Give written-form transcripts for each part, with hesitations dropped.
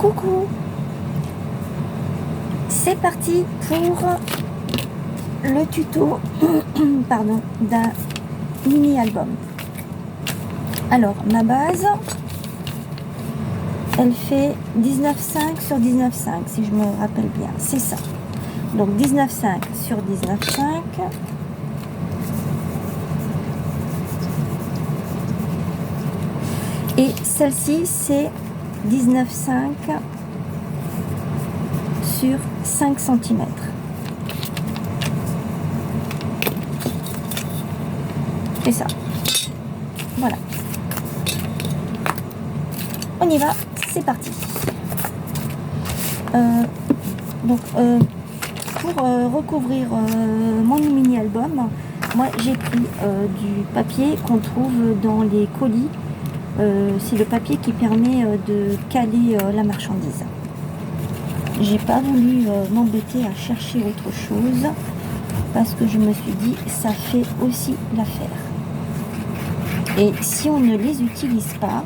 Coucou, c'est parti pour le tuto pardon, d'un mini-album. Alors, ma base, elle fait 19,5 sur 19,5, si je me rappelle bien, c'est ça. Donc 19,5 sur 19,5. Et celle-ci, c'est 19,5 sur 5 cm. C'est ça. Voilà. On y va, c'est parti. Pour recouvrir mon mini-album, moi j'ai pris du papier qu'on trouve dans les colis. C'est le papier qui permet de caler la marchandise. J'ai pas voulu m'embêter à chercher autre chose parce que je me suis dit ça fait aussi l'affaire. Et si on ne les utilise pas,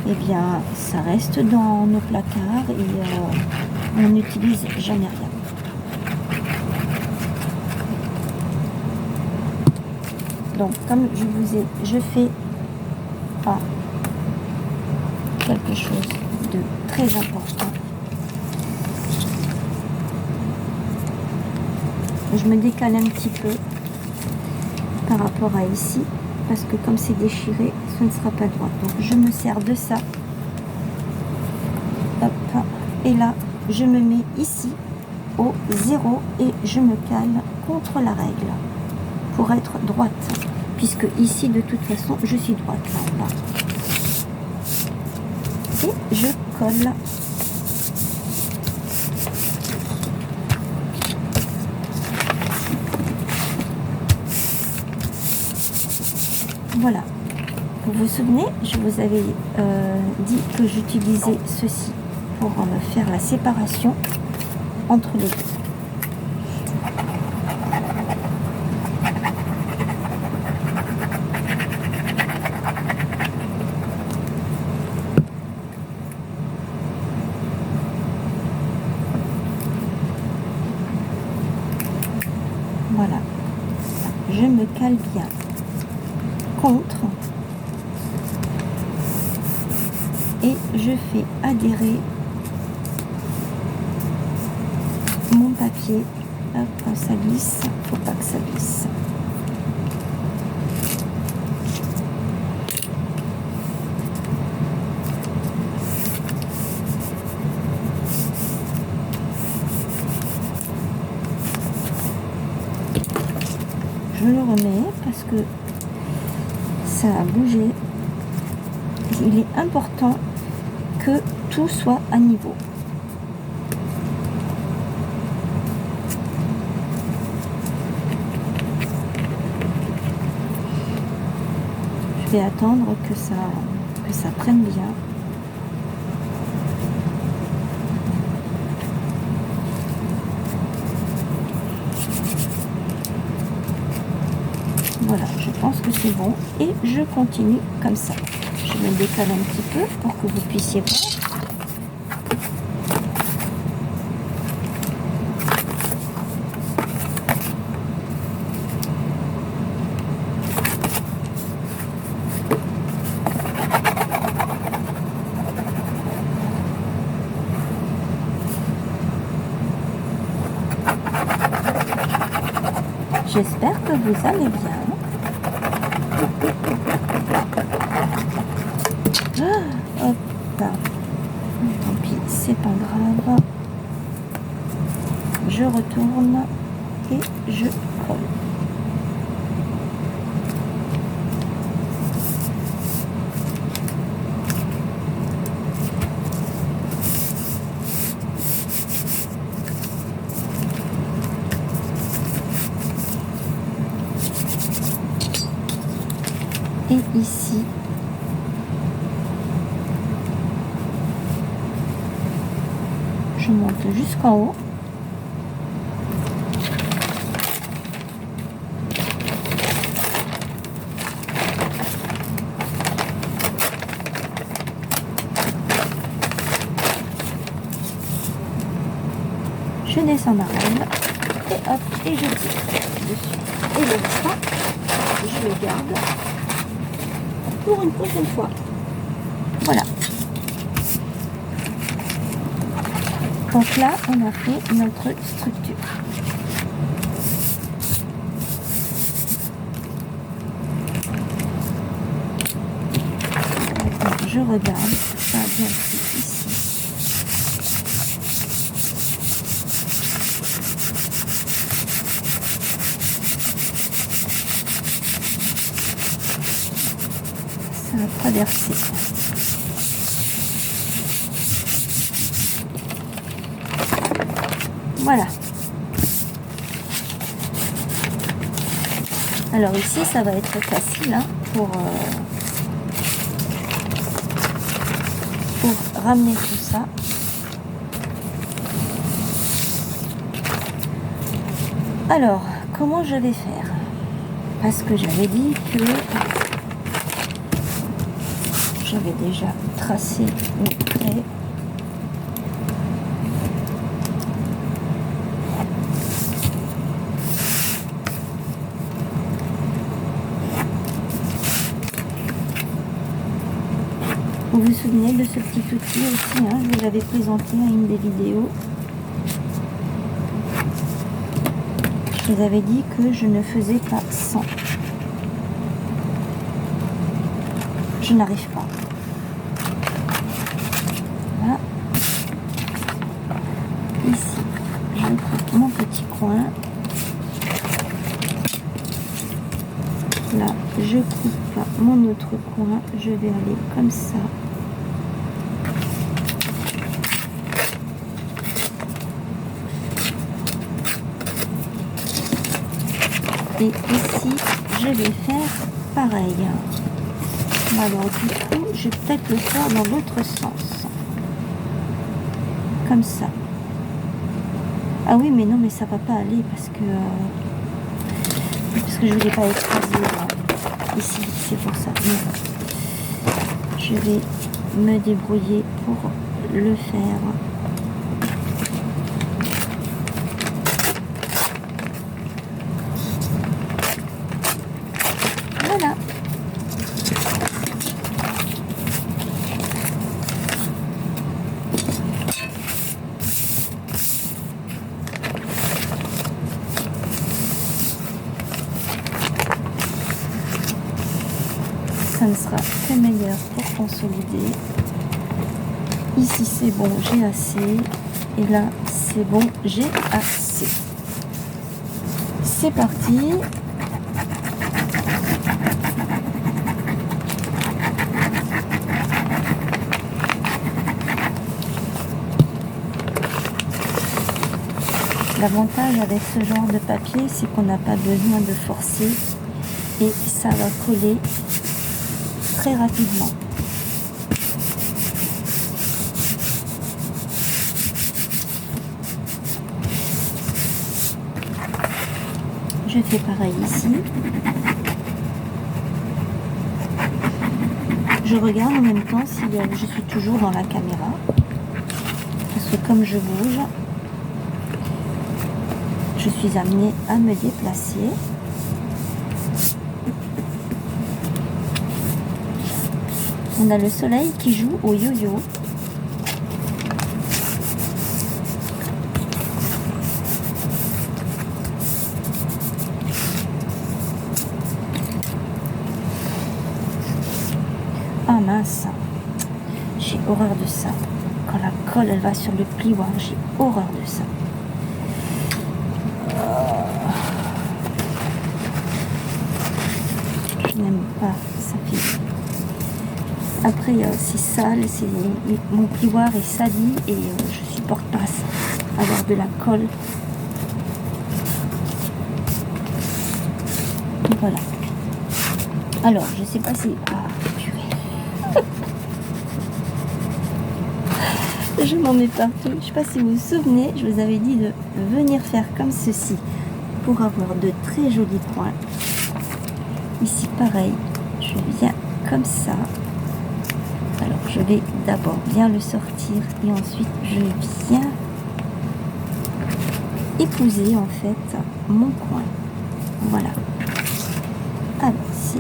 eh bien ça reste dans nos placards et on n'utilise jamais rien. Donc comme je fais pas quelque chose de très important. Je me décale un petit peu par rapport à ici, parce que comme c'est déchiré, ce ne sera pas droit. Donc je me sers de ça. Hop. Et là, je me mets ici au 0 et je me cale contre la règle pour être droite. Puisque ici, de toute façon, je suis droite là en bas. Et je colle. Voilà. Vous vous souvenez, je vous avais dit que j'utilisais ceci pour faire la séparation entre les deux. Voilà, je me cale bien contre et je fais adhérer mon papier. Hop, quand ça glisse, faut pas que ça glisse. Je le remets parce que ça a bougé. Il est important que tout soit à niveau. Je vais attendre que ça prenne bien. Voilà, je pense que c'est bon et je continue comme ça. Je me décale un petit peu pour que vous puissiez voir. J'espère que vous allez bien. Hop là. Tant pis, c'est pas grave. Je retourne et je colle. Et ici, je monte jusqu'en haut. Je descends ma règle et hop, et je tire dessus. Et le restant, je le garde pour une prochaine fois. Voilà. Donc là, on a fait notre structure. Maintenant, je regarde, ça a bien pris ici. Ça a traversé. Voilà. Alors ici, ça va être facile hein, pour ramener tout ça. Alors, comment je vais faire? Parce que j'avais dit que j'avais déjà tracé mes traits. Vous vous souvenez de ce petit outil aussi, hein, je vous l'avais présenté à une des vidéos. Je vous avais dit que je ne faisais pas sans. Je n'arrive pas. Voilà. Ici, je coupe mon petit coin. Là, je coupe mon autre coin. Je vais aller comme ça. Et ici, je vais faire pareil. Alors du coup, je vais peut-être le faire dans l'autre sens. Comme ça. Ah oui, mais non, mais ça va pas aller parce que je voulais pas écraser ici, c'est pour ça. Non. Je vais me débrouiller pour le faire. Voilà. Ça ne sera que meilleur pour consolider. Ici c'est bon, j'ai assez. Et là c'est bon, j'ai assez. C'est parti. L'avantage avec ce genre de papier, c'est qu'on n'a pas besoin de forcer et ça va coller très rapidement. Je fais pareil ici. Je regarde en même temps si je suis toujours dans la caméra. Parce que comme je bouge, je suis amenée à me déplacer. On a le soleil qui joue au yo-yo. Ah mince, j'ai horreur de ça. Quand la colle elle va sur le plioir, j'ai horreur de ça. Je n'aime pas, ça fait. Après c'est sale, mon plioir est sali et je supporte pas ça, avoir de la colle. Voilà. Alors je sais pas si. Ah, purée. Je m'en mets partout. Je ne sais pas si vous vous souvenez, je vous avais dit de venir faire comme ceci pour avoir de très jolis coins. Ici pareil, je viens comme ça. Alors je vais d'abord bien le sortir et ensuite je viens épouser en fait mon coin. Voilà. Alors, si.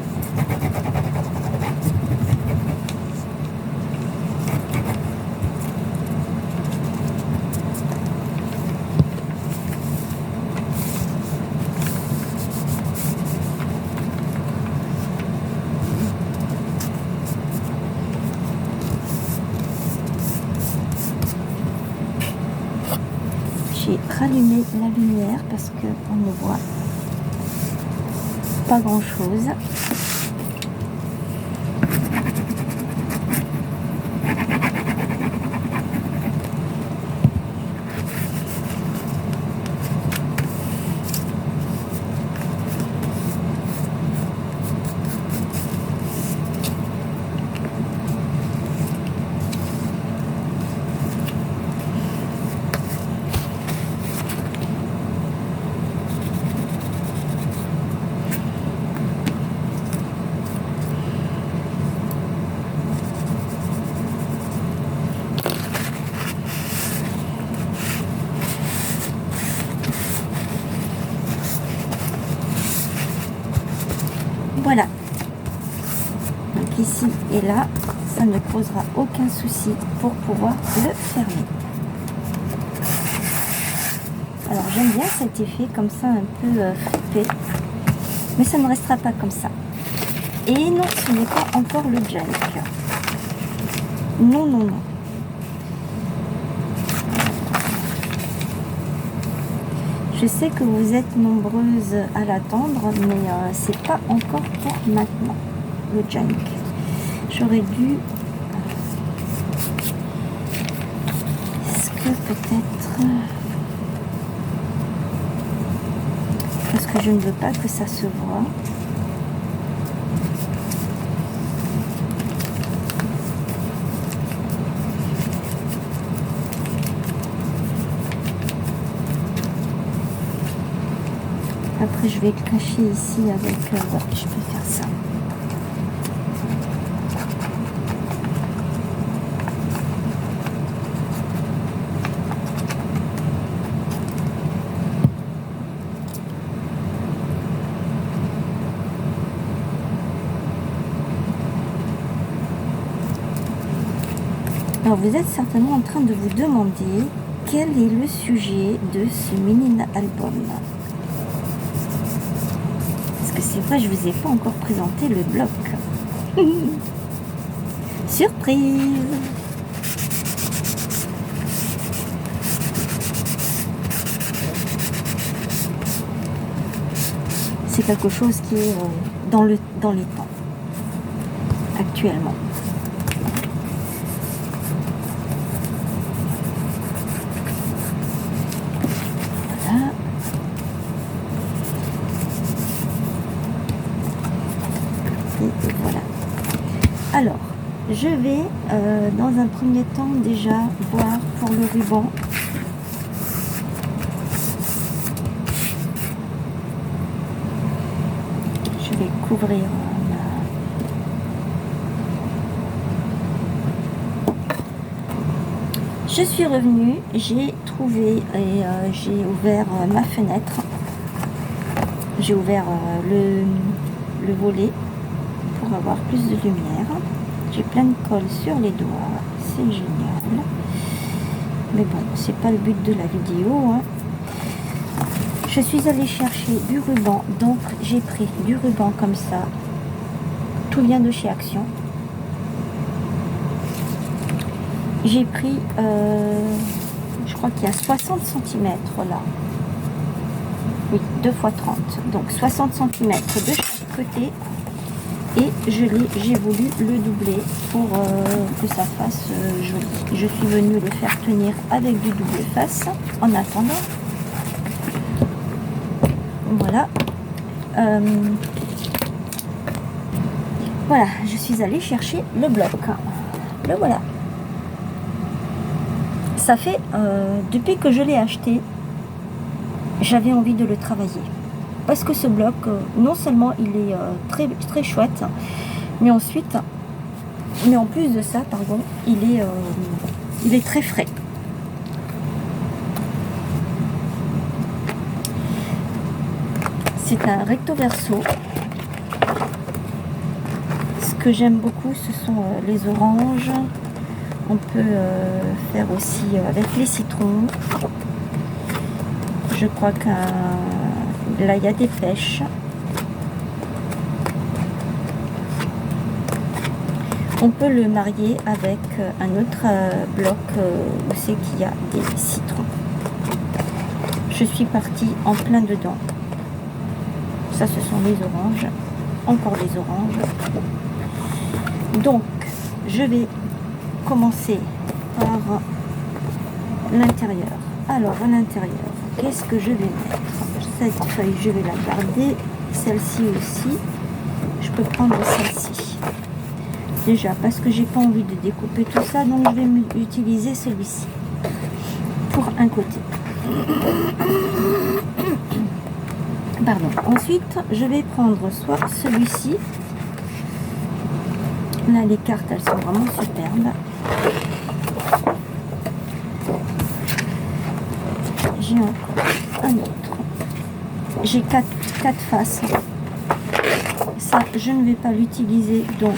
J'ai rallumé la lumière parce qu'on ne voit pas grand chose. Voilà. Donc ici et là, ça ne posera aucun souci pour pouvoir le fermer. Alors j'aime bien cet effet comme ça un peu fripé, mais ça ne restera pas comme ça. Et non, ce n'est pas encore le junk. Non, non, non. Je sais que vous êtes nombreuses à l'attendre, mais c'est pas encore pour maintenant, le junk. J'aurais dû... Est-ce que peut-être... Parce que je ne veux pas que ça se voit. Après, je vais le cacher ici avec... ouais, je peux faire ça. Alors, vous êtes certainement en train de vous demander quel est le sujet de ce mini-album. C'est vrai, je vous ai pas encore présenté le bloc. Surprise! C'est quelque chose qui est dans les temps actuellement. Voilà. Et voilà. Alors, je vais dans un premier temps déjà voir pour le ruban. Je vais couvrir Je suis revenue, j'ai trouvé et j'ai ouvert ma fenêtre. J'ai ouvert le volet pour avoir plus de lumière. J'ai plein de colle sur les doigts, c'est génial. Mais bon, c'est pas le but de la vidéo, hein. Je suis allée chercher du ruban, donc j'ai pris du ruban comme ça. Tout vient de chez Action. J'ai pris, je crois qu'il y a 60 cm là. Oui, 2 x 30. Donc 60 cm de chaque côté. Et j'ai voulu le doubler pour que ça fasse joli. Je suis venue le faire tenir avec du double face en attendant. Voilà. Voilà, je suis allée chercher le bloc. Le voilà. Ça fait, depuis que je l'ai acheté, j'avais envie de le travailler. Parce que ce bloc, non seulement il est très, très chouette, mais ensuite, mais en plus de ça, pardon, il est très frais. C'est un recto verso. Ce que j'aime beaucoup, ce sont les oranges. On peut faire aussi avec les citrons. Je crois que là, il y a des pêches. On peut le marier avec un autre bloc où c'est qu'il y a des citrons. Je suis partie en plein dedans. Ça, ce sont les oranges. Encore des oranges. Donc, je vais commencer par l'intérieur. Alors, à l'intérieur, qu'est-ce que je vais mettre? Cette feuille, je vais la garder. Celle-ci aussi. Je peux prendre celle-ci. Déjà, parce que j'ai pas envie de découper tout ça, donc je vais utiliser celui-ci pour un côté. Pardon. Ensuite, je vais prendre soit celui-ci. Là, les cartes, elles sont vraiment superbes. J'ai encore un autre. J'ai quatre faces. Ça, je ne vais pas l'utiliser, donc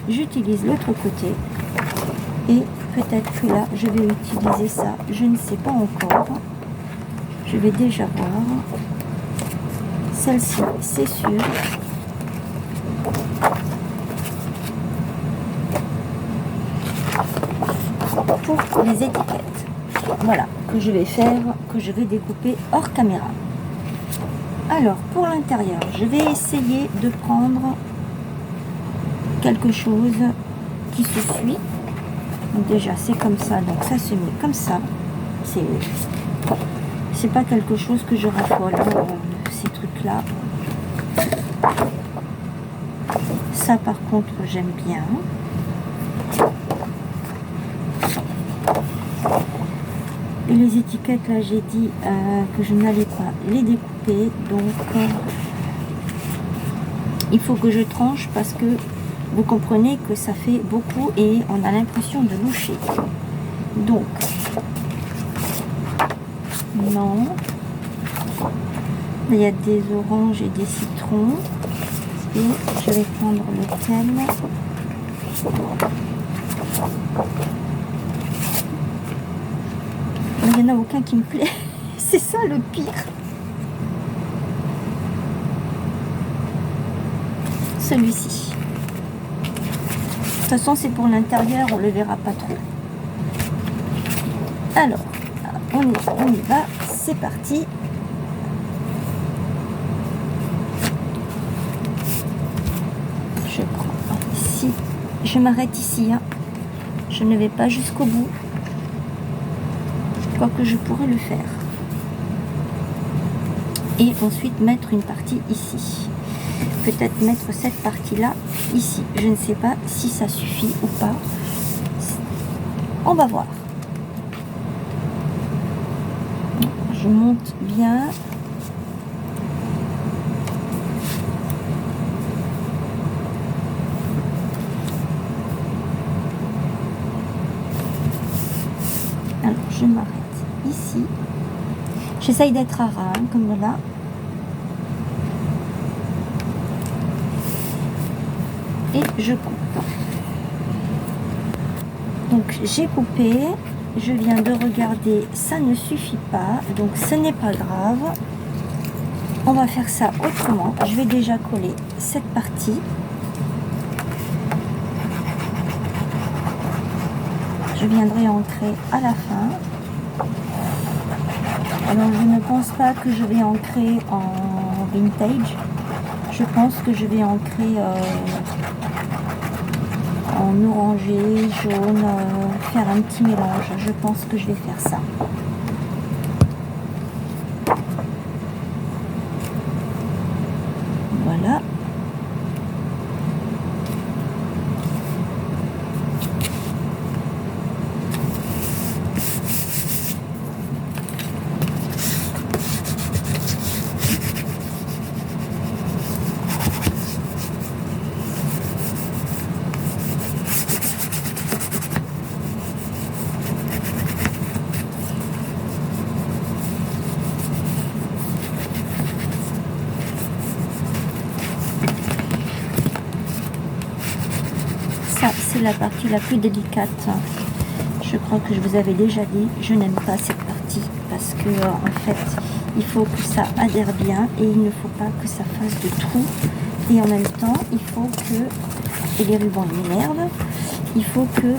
j'utilise l'autre côté. Et peut-être que là, je vais utiliser ça. Je ne sais pas encore. Je vais déjà voir. Celle-ci, c'est sûr. Pour les étiquettes, voilà, que je vais faire, que je vais découper hors caméra. Alors, pour l'intérieur, je vais essayer de prendre quelque chose qui se suit. Donc déjà, c'est comme ça, donc ça se met comme ça. C'est pas quelque chose que je raffole, ces trucs-là. Ça, par contre, j'aime bien. Et les étiquettes, là, j'ai dit que je n'allais pas les découper. Donc, il faut que je tranche parce que vous comprenez que ça fait beaucoup et on a l'impression de loucher. Donc, non. Il y a des oranges et des citrons. Et je vais prendre lequel. Il n'y en a aucun qui me plaît. C'est ça le pire. Celui-ci. De toute façon, c'est pour l'intérieur, on ne le verra pas trop. Alors, on y va. C'est parti. Je prends ici. Je m'arrête ici. Hein. Je ne vais pas jusqu'au bout. Que je pourrais le faire et ensuite mettre une partie ici, peut-être mettre cette partie là ici, je ne sais pas si ça suffit ou pas, on va voir. Je monte bien. Alors je m'arrête ici. J'essaye d'être rare, hein, comme là. Et je coupe. Donc j'ai coupé. Je viens de regarder, ça ne suffit pas. Donc ce n'est pas grave. On va faire ça autrement. Je vais déjà coller cette partie. Je viendrai ancrer à la fin. Alors je ne pense pas que je vais ancrer en vintage. Je pense que je vais ancrer en orangé, jaune, faire un petit mélange. Je pense que je vais faire ça. Voilà. c'est la partie la plus délicate. Je crois que je vous avais déjà dit, je n'aime pas cette partie parce que en fait, il faut que ça adhère bien et il ne faut pas que ça fasse de trous. Et en même temps, il faut que, et les rubans ils m'énervent, il faut que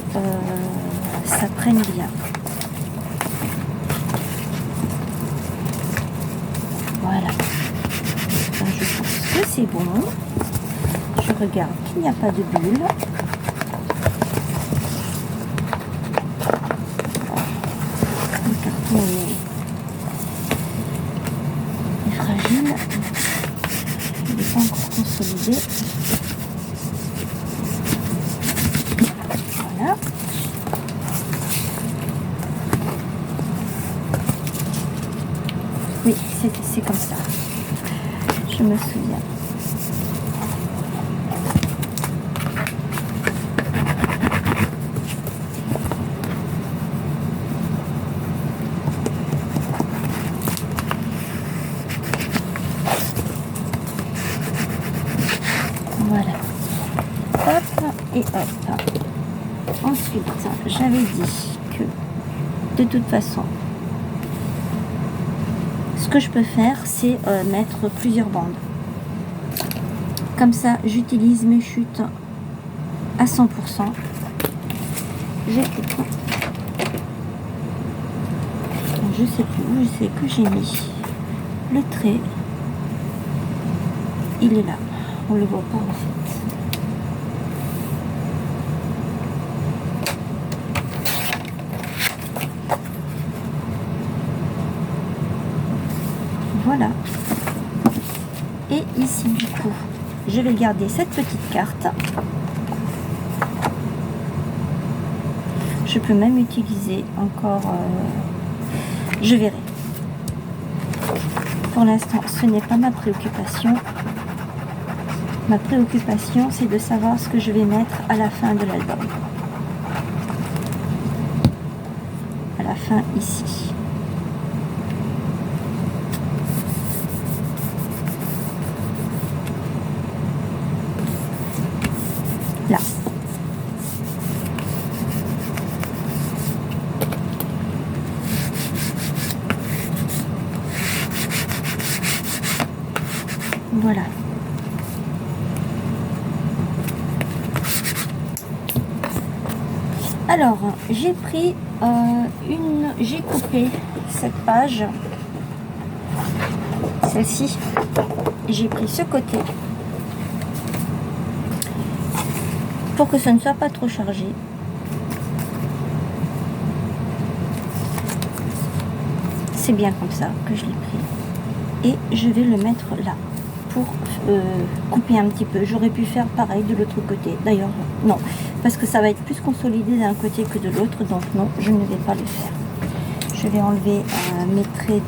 ça prenne bien. Voilà. Ben, je pense que c'est bon. Je regarde qu'il n'y a pas de bulle. Le carton est fragile. Il n'est pas encore consolidé. Voilà. Oui, c'est comme ça. Je me souviens. Voilà. Hop et hop. Ensuite, j'avais dit que de toute façon, ce que je peux faire, c'est mettre plusieurs bandes. Comme ça, j'utilise mes chutes à 100%. Je sais plus où je sais que j'ai mis le trait. Il est là. On le voit pas en fait. Voilà. Et ici, du coup, je vais garder cette petite carte. Je peux même utiliser encore... je verrai. Pour l'instant, ce n'est pas ma préoccupation. Ma préoccupation, c'est de savoir ce que je vais mettre à la fin de l'album. À la fin, ici. Là. Voilà. Alors, j'ai pris j'ai coupé cette page, celle-ci, j'ai pris ce côté pour que ce ne soit pas trop chargé. C'est bien comme ça que je l'ai pris. Et je vais le mettre là pour couper un petit peu. J'aurais pu faire pareil de l'autre côté. D'ailleurs, non. Parce que ça va être plus consolidé d'un côté que de l'autre. Donc non, je ne vais pas le faire. Je vais enlever mes traits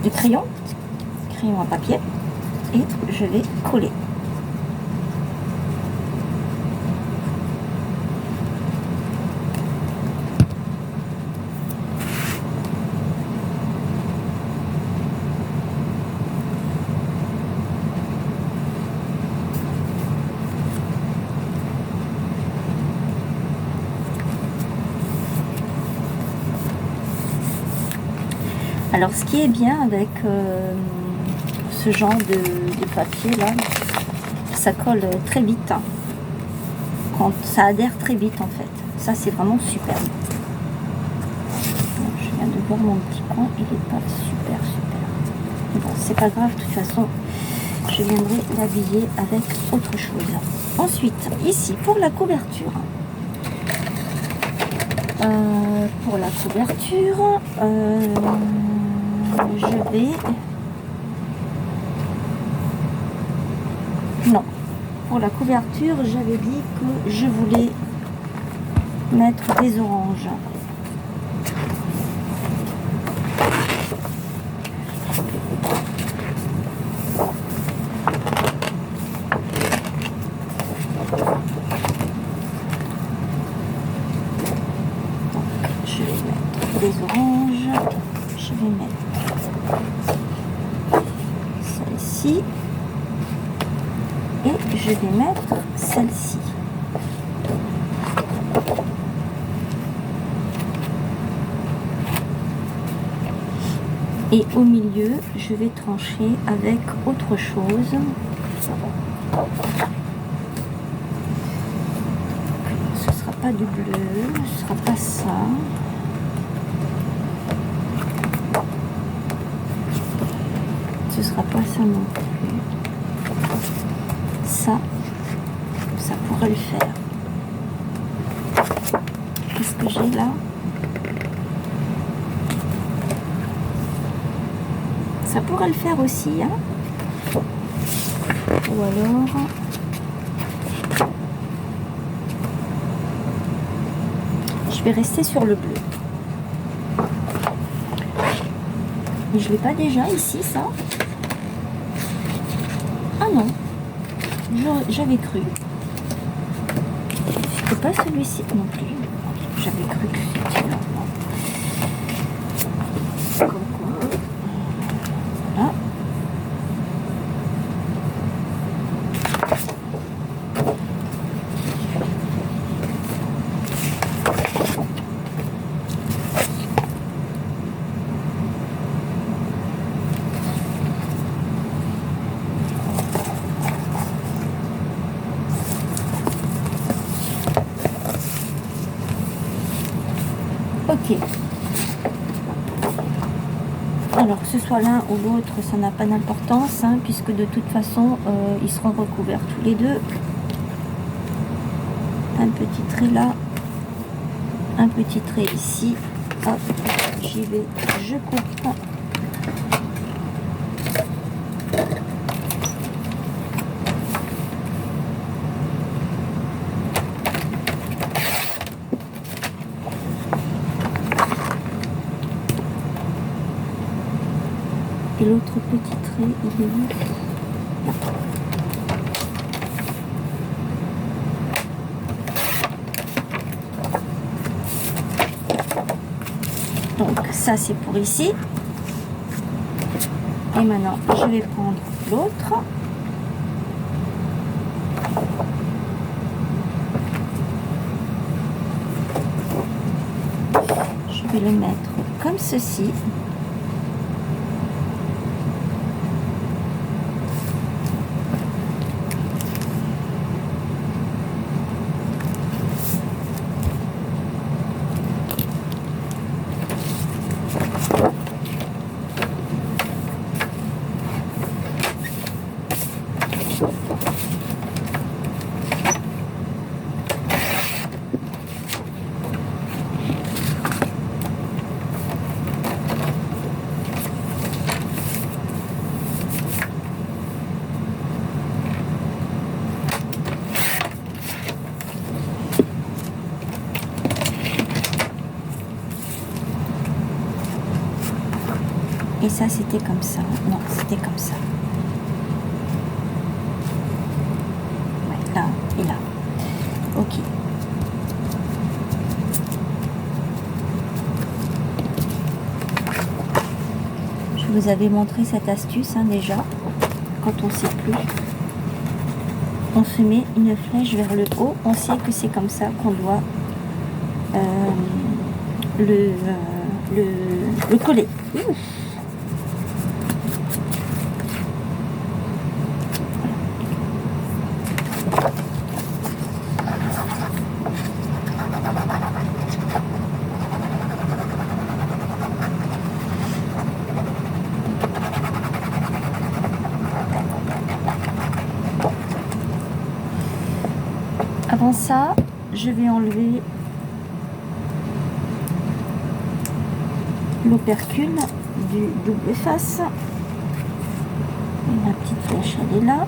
de crayon à papier. Et je vais coller. Alors, ce qui est bien avec ce genre de papier là, ça colle très vite. Quand ça adhère très vite en fait. Ça, c'est vraiment super. Je viens de voir mon petit coin, il n'est pas super. Bon, c'est pas grave, de toute façon, je viendrai l'habiller avec autre chose. Ensuite, ici, pour la couverture. Je vais... Non. Pour la couverture, j'avais dit que je voulais mettre des oranges. des oranges. Je vais mettre celle-ci. Et je vais mettre celle-ci. Et au milieu, je vais trancher avec autre chose. Ce ne sera pas du bleu, ce ne sera pas ça. Ce ne sera pas ça non plus. Ça pourrait le faire. Qu'est-ce que j'ai là? Ça pourrait le faire aussi, hein? Ou alors... je vais rester sur le bleu. Mais je l'ai pas déjà ici, ça? Ah non. J'avais cru. C'était pas celui-ci non plus. J'avais cru que c'était là. Comme quoi. Voilà. Ok. Alors que ce soit l'un ou l'autre, ça n'a pas d'importance, hein, puisque de toute façon, ils seront recouverts tous les deux. Un petit trait là, un petit trait ici. Hop, j'y vais, je coupe. Et l'autre petit trait, il est où? Donc ça c'est pour ici. Et maintenant je vais prendre l'autre. Je vais le mettre comme ceci. Et ça, c'était comme ça. Non, c'était comme ça. Ouais, là et là. Ok. Je vous avais montré cette astuce, hein, déjà. Quand on ne sait plus, on se met une flèche vers le haut. On sait que c'est comme ça qu'on doit le coller. Ouh. Avant ça, je vais enlever l'opercule du double face. Et la petite flèche, elle est là.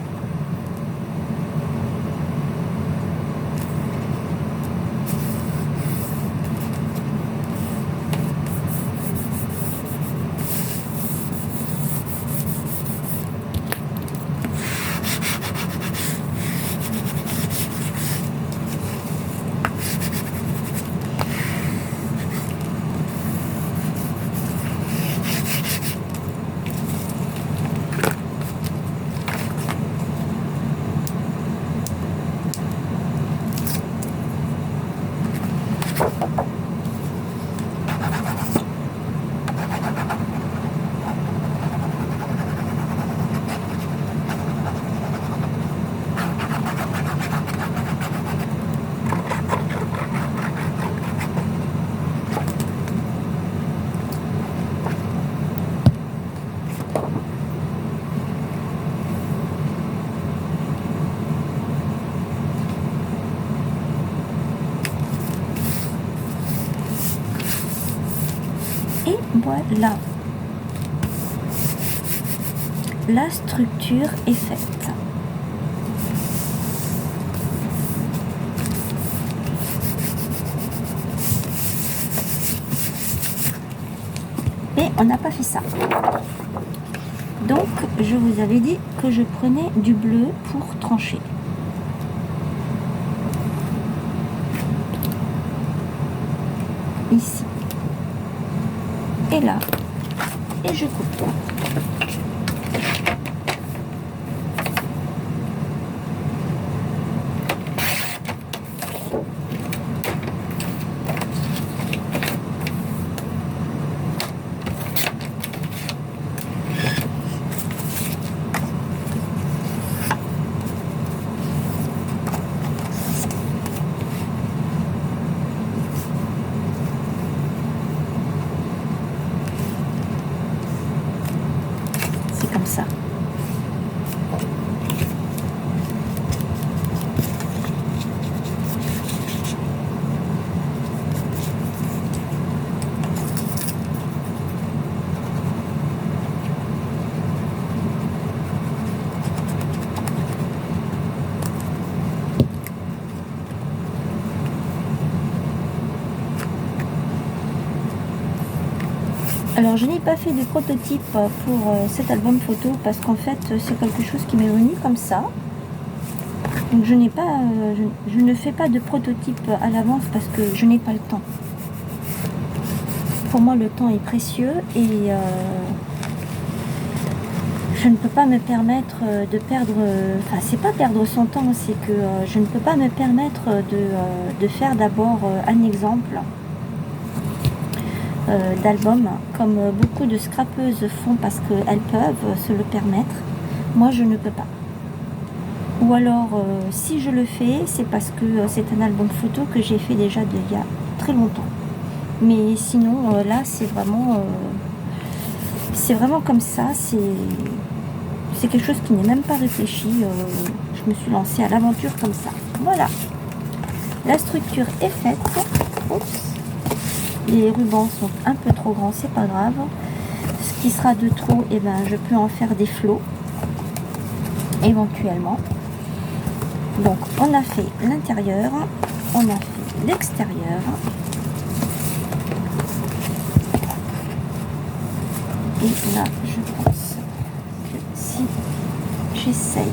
Voilà. La structure est faite. Et on n'a pas fait ça. Donc, je vous avais dit que je prenais du bleu pour trancher. Ici. Et là. Et je coupe. C'est comme ça. Alors je n'ai pas fait de prototype pour cet album photo parce qu'en fait c'est quelque chose qui m'est venu comme ça. Donc je n'ai pas, je ne fais pas de prototype à l'avance parce que je n'ai pas le temps. Pour moi le temps est précieux et je ne peux pas me permettre de perdre, enfin c'est pas perdre son temps, c'est que je ne peux pas me permettre de faire d'abord un exemple d'album comme beaucoup de scrapeuses font parce qu'elles peuvent se le permettre. Moi je ne peux pas. Ou alors si je le fais c'est parce que c'est un album photo que j'ai fait déjà il y a très longtemps. Mais sinon là c'est vraiment comme ça, c'est quelque chose qui n'est même pas réfléchi. Je me suis lancée à l'aventure comme ça. Voilà, la structure est faite. Oups. Les rubans sont un peu trop grands, c'est pas grave. Ce qui sera de trop, et ben, je peux en faire des flots, éventuellement. Donc, on a fait l'intérieur, on a fait l'extérieur. Et là, je pense que si j'essaye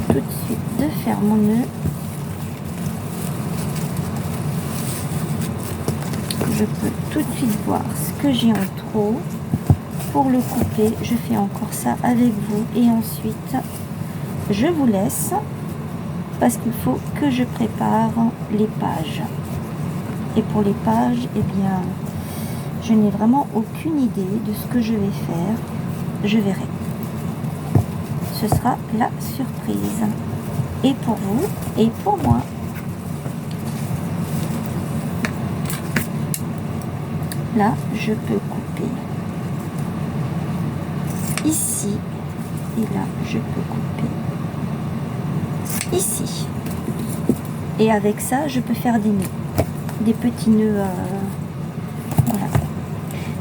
tout de suite de faire mon nœud, je peux tout de suite voir ce que j'ai en trop. Pour le couper, je fais encore ça avec vous et ensuite je vous laisse parce qu'il faut que je prépare les pages. Et pour les pages, eh bien, je n'ai vraiment aucune idée de ce que je vais faire. Je verrai. Ce sera la surprise. Et pour vous, et pour moi. Là, je peux couper ici. Et là, je peux couper ici. Et avec ça, je peux faire des nœuds. Des petits nœuds. Voilà.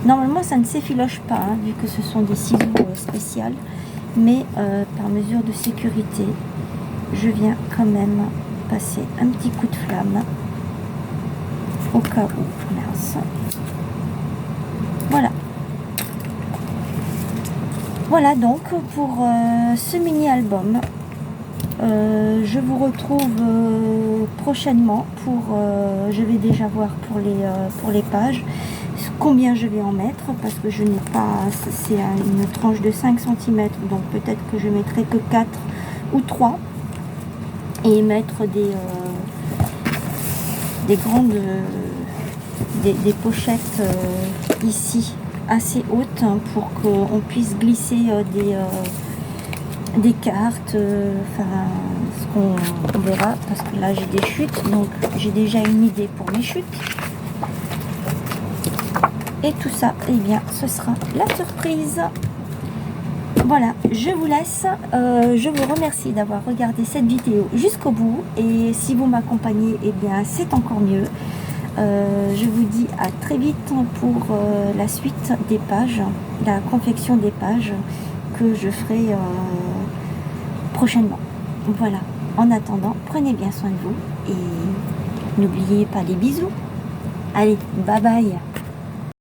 Normalement, ça ne s'effiloche pas, hein, vu que ce sont des ciseaux spéciaux. Mais par mesure de sécurité, je viens quand même passer un petit coup de flamme au cas où. Mince. Voilà. Voilà donc pour ce mini-album. Je vous retrouve prochainement pour, je vais déjà voir pour les pages, combien je vais en mettre, parce que je n'ai pas, c'est une tranche de 5 cm, donc peut-être que je mettrai que 4 ou 3, et mettre des grandes, des pochettes ici, assez hautes, pour qu'on puisse glisser des cartes, enfin ce qu'on verra, parce que là j'ai des chutes, donc j'ai déjà une idée pour mes chutes. Et tout ça, eh bien ce sera la surprise. Voilà, je vous laisse. Je vous remercie d'avoir regardé cette vidéo jusqu'au bout. Et si vous m'accompagnez, eh bien c'est encore mieux. Je vous dis à très vite pour la suite des pages, la confection des pages que je ferai prochainement. Voilà, en attendant, prenez bien soin de vous et n'oubliez pas les bisous. Allez, bye bye.